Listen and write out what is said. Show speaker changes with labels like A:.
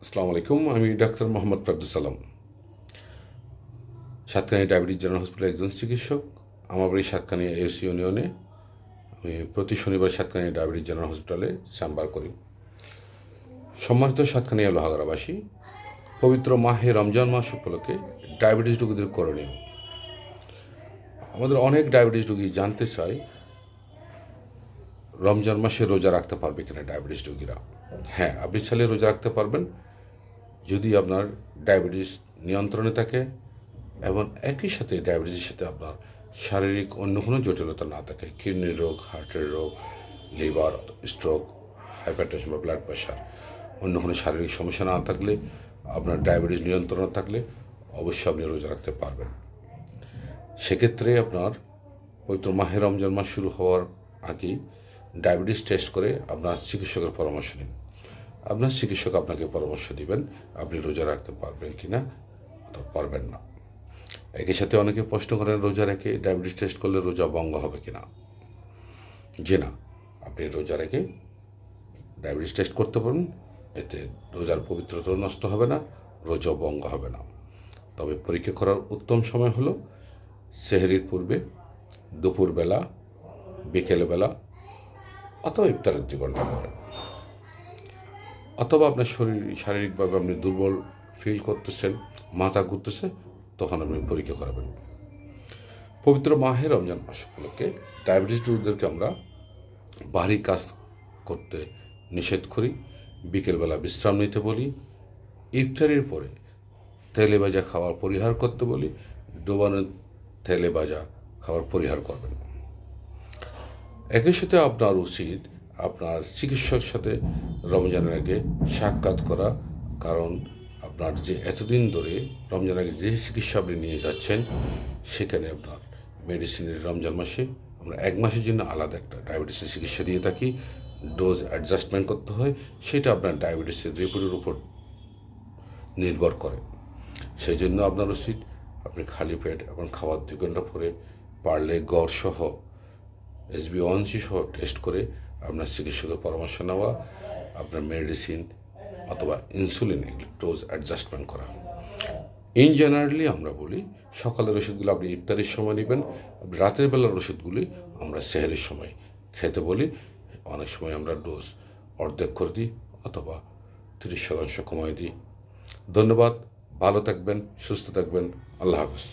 A: আসসালামু আলাইকুম। আমি doctor Mohammad Ferdous Alam, Satkania diabetes general হসপিটালের একজন চিকিৎসক। আমার বাড়ি সাতকানিয়া এসি ইউনিয়নে। আমি প্রতি শনিবার সাতকানিয়া ডায়াবেটিস জেনারেল হসপিটালে চেম্বার করি। সম্মানিত সাতকানিয়া লোহাগড়াবাসী, পবিত্র মাহে রমজান মাস উপলক্ষে ডায়াবেটিস রোগীদের করণীয়। আমাদের অনেক ডায়াবেটিস রোগী জানতে চায় রমজান মাসে রোজা রাখতে পারবে কিনা ডায়াবেটিস রোগীরা। হ্যাঁ, আপনি চাইলে রোজা রাখতে পারবেন যদি আপনার ডায়াবেটিস নিয়ন্ত্রণে থাকে এবং একই সাথে ডায়াবেটিসের সাথে আপনার শারীরিক অন্য কোনো জটিলতা না থাকে, কিডনির রোগ, হার্টের রোগ, লিভার, স্ট্রোক, হাইপারটেনশন বা ব্লাড প্রেশার, অন্য কোনো শারীরিক সমস্যা না থাকলে, আপনার ডায়াবেটিস নিয়ন্ত্রণে থাকলে অবশ্যই আপনি রোজা রাখতে পারবেন। সেক্ষেত্রে আপনার পবিত্র মাহে রমজান মাস শুরু হওয়ার আগেই ডায়াবেটিস টেস্ট করে আপনার চিকিৎসকের পরামর্শ নিন। আপনার চিকিৎসক আপনাকে পরামর্শ দিবেন আপনি রোজা রাখতে পারবেন কি না অথবা পারবেন না। একই সাথে অনেকে প্রশ্ন করেন রোজা রেখে ডায়াবেটিস টেস্ট করলে রোজা ভঙ্গ হবে কিনা। যে না, আপনি রোজা রেখে ডায়াবেটিস টেস্ট করতে পারেন, এতে রোজার পবিত্রতা নষ্ট হবে না, রোজা ভঙ্গ হবে না। তবে পরীক্ষা করার উত্তম সময় হলো সেহরির পূর্বে, দুপুরবেলা, বিকেলবেলা অথবা ইফতারের 2 ঘন্টা পরে। অথবা আপনার শারীরিকভাবে আপনি দুর্বল ফিল করতেছেন, মাথা ঘুরতেছে, তখন আপনি পরীক্ষা করাবেন। পবিত্র মাহে রমজান মাস উপলক্ষে ডায়াবেটিস রোগীদেরকে আমরা ভারী কাজ করতে নিষেধ করি, বিকেলবেলা বিশ্রাম নিতে বলি, ইফতারির পরে তেলে ভাজা খাবার পরিহার করতে বলি, ডোবানো তেলে ভাজা খাবার পরিহার করবেন। একই সাথে আপনার উচিত আপনার চিকিৎসকের সাথে রমজানের আগে সাক্ষাৎ করা, কারণ আপনার যে এতদিন ধরে রমজানের আগে যে চিকিৎসা আপনি নিয়ে যাচ্ছেন সেখানে আপনার মেডিসিনের রমজান মাসে আমরা 1 মাসের জন্য আলাদা একটা ডায়াবেটিসের চিকিৎসা দিয়ে থাকি। ডোজ অ্যাডজাস্টমেন্ট করতে হয়, সেটা আপনার ডায়াবেটিসের রিপোর্টের উপর নির্ভর করে। সেই জন্য আপনার উচিত আপনি খালি পেট এবং খাওয়ার 2 ঘন্টা পরে পারলে গড় সহ HbA1c সহ টেস্ট করে আপনার চিকিৎসকের পরামর্শ নেওয়া, আপনার মেডিসিন অথবা ইনসুলিন ডোজ অ্যাডজাস্টমেন্ট করা। ইন জেনারেলি আমরা বলি সকালের ওষুধগুলো আপনি ইফতারের সময় নেবেন, রাতের বেলার ওষুধগুলি আমরা সেহরির সময় খেতে বলি। অনেক সময় আমরা ডোজ অর্ধেক করে দিই অথবা 30% কমাই দিই। ধন্যবাদ, ভালো থাকবেন, সুস্থ থাকবেন, আল্লাহ হাফেজ।